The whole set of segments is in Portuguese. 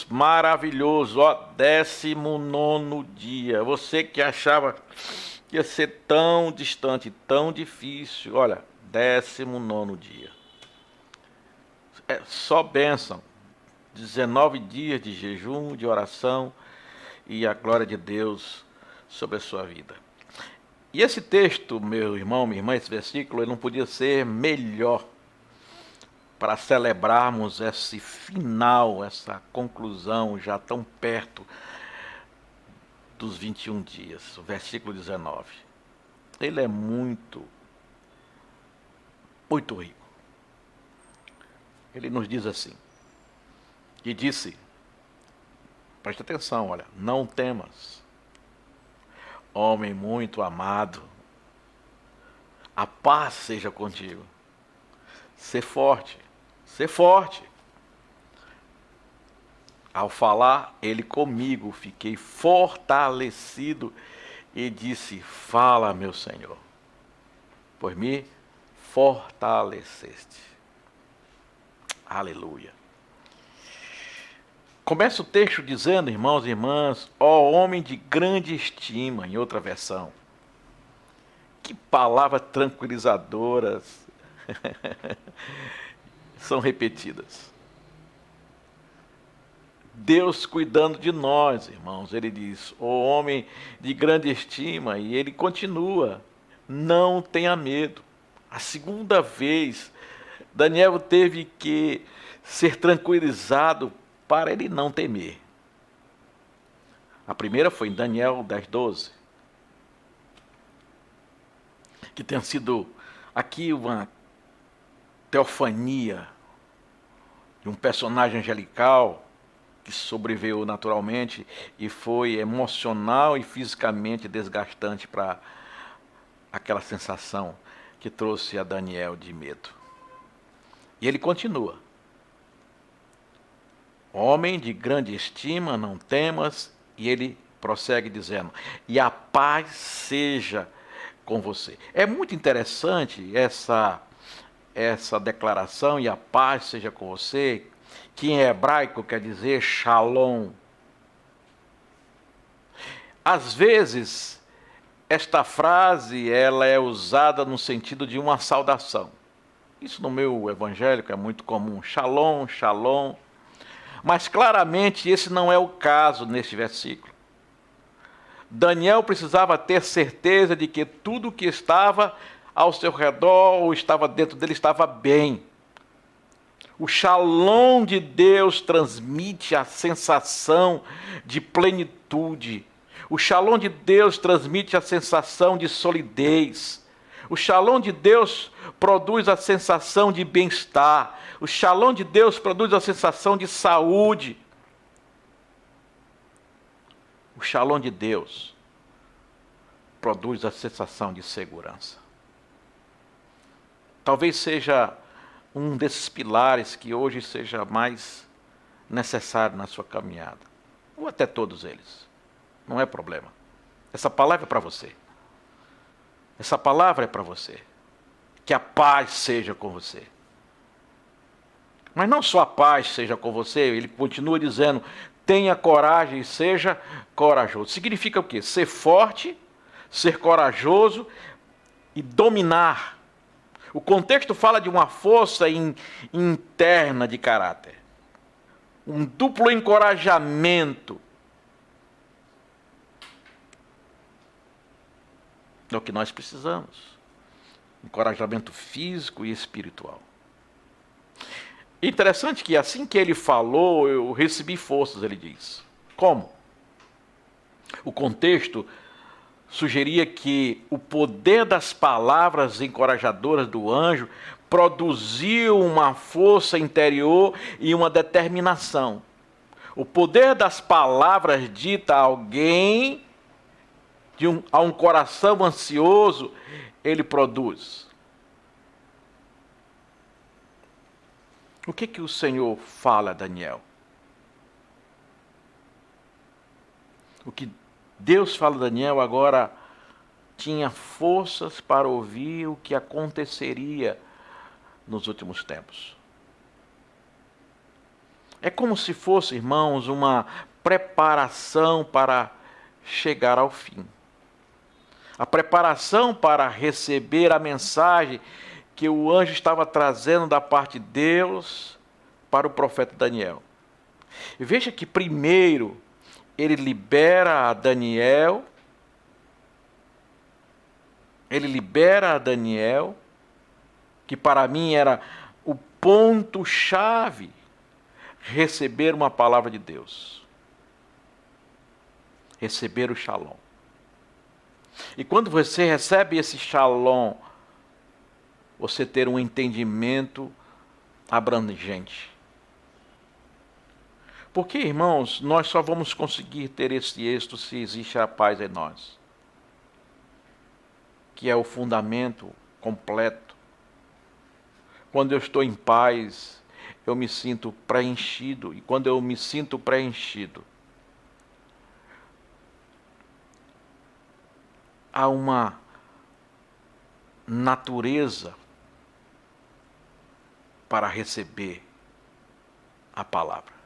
Maravilhoso, ó, 19º dia. Você que achava que ia ser tão distante, tão difícil, olha, 19º dia. É só bênção. 19 dias de jejum, de oração e a glória de Deus sobre a sua vida. E esse texto, meu irmão, minha irmã, esse versículo, ele não podia ser melhor para celebrarmos esse final, essa conclusão já tão perto dos 21 dias, o versículo 19. Ele é muito rico. Ele nos diz assim, e disse, presta atenção, olha, não temas, homem muito amado, a paz seja contigo, ser forte, ser forte. Ao falar ele comigo, fiquei fortalecido e disse, fala, meu Senhor, pois me fortaleceste. Aleluia. Começa o texto dizendo, irmãos e irmãs, ó homem de grande estima, em outra versão. Que palavras tranquilizadoras são repetidas. Deus cuidando de nós, irmãos. Ele diz, ó homem de grande estima, e ele continua, não tenha medo. A segunda vez, Daniel teve que ser tranquilizado para ele não temer. A primeira foi em Daniel 10:12, que tem sido aqui uma teofania de um personagem angelical que sobreveio naturalmente e foi emocional e fisicamente desgastante para aquela sensação que trouxe a Daniel de medo. E ele continua. Homem de grande estima, não temas, e ele prossegue dizendo, e a paz seja com você. É muito interessante essa declaração, e a paz seja com você, que em hebraico quer dizer shalom. Às vezes, esta frase ela é usada no sentido de uma saudação. Isso no meu evangélico é muito comum, shalom, shalom. Mas claramente esse não é o caso neste versículo. Daniel precisava ter certeza de que tudo que estava ao seu redor ou estava dentro dele estava bem. O shalom de Deus transmite a sensação de plenitude. O shalom de Deus transmite a sensação de solidez. O shalom de Deus produz a sensação de bem-estar. O shalom de Deus produz a sensação de saúde. O shalom de Deus produz a sensação de segurança. Talvez seja um desses pilares que hoje seja mais necessário na sua caminhada. Ou até todos eles. Não é problema. Essa palavra é para você. Essa palavra é para você. Que a paz seja com você. Mas não só a paz seja com você, ele continua dizendo, tenha coragem e seja corajoso. Significa o quê? Ser forte, ser corajoso e dominar. O contexto fala de uma força interna de caráter. Um duplo encorajamento. É o que nós precisamos. Encorajamento físico e espiritual. Interessante que assim que ele falou, eu recebi forças, ele diz. Como? O contexto sugeria que o poder das palavras encorajadoras do anjo produziu uma força interior e uma determinação. O poder das palavras dita a alguém, a um coração ansioso, ele produz. O que o Senhor fala a Daniel? O que Deus fala a Daniel agora tinha forças para ouvir o que aconteceria nos últimos tempos. É como se fosse, irmãos, uma preparação para chegar ao fim. A preparação para receber a mensagem que o anjo estava trazendo da parte de Deus para o profeta Daniel. E veja que primeiro ele libera a Daniel, que para mim era o ponto-chave, receber uma palavra de Deus. Receber o shalom. E quando você recebe esse shalom, você ter um entendimento abrangente. Porque, irmãos, nós só vamos conseguir ter esse êxito se existe a paz em nós, que é o fundamento completo. Quando eu estou em paz, eu me sinto preenchido. E quando eu me sinto preenchido, há uma natureza para receber a palavra.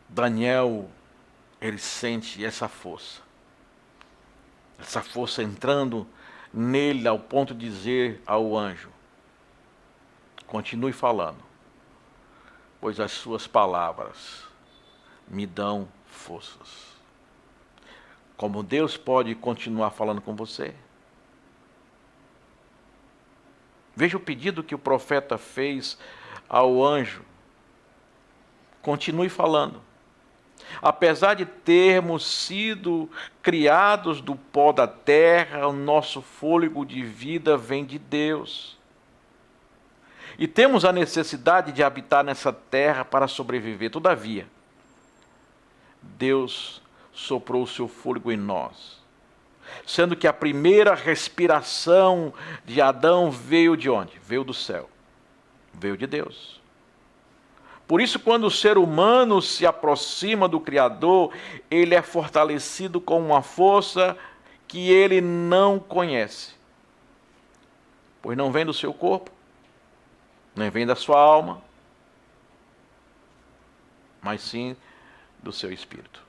Daniel, ele sente essa força entrando nele ao ponto de dizer ao anjo: continue falando, pois as suas palavras me dão forças. Como Deus pode continuar falando com você? Veja o pedido que o profeta fez ao anjo: continue falando. Apesar de termos sido criados do pó da terra, o nosso fôlego de vida vem de Deus. E temos a necessidade de habitar nessa terra para sobreviver. Todavia, Deus soprou o seu fôlego em nós. Sendo que a primeira respiração de Adão veio de onde? Veio do céu. Veio de Deus. Por isso, quando o ser humano se aproxima do Criador, ele é fortalecido com uma força que ele não conhece. Pois não vem do seu corpo, nem vem da sua alma, mas sim do seu espírito.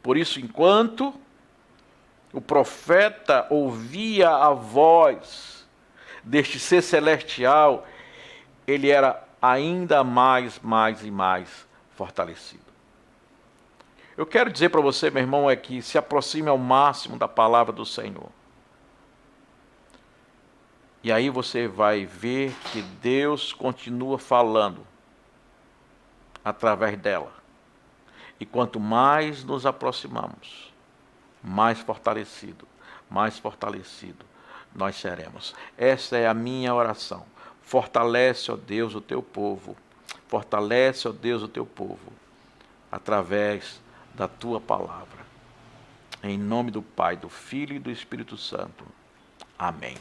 Por isso, enquanto o profeta ouvia a voz deste ser celestial, ele era ainda mais fortalecido. Eu quero dizer para você, meu irmão, é que se aproxime ao máximo da palavra do Senhor. E aí você vai ver que Deus continua falando através dela. E quanto mais nos aproximamos, mais fortalecido nós seremos. Essa é a minha oração. Fortalece, ó Deus, o teu povo. Fortalece, ó Deus, o teu povo, através da tua palavra. Em nome do Pai, do Filho e do Espírito Santo. Amém.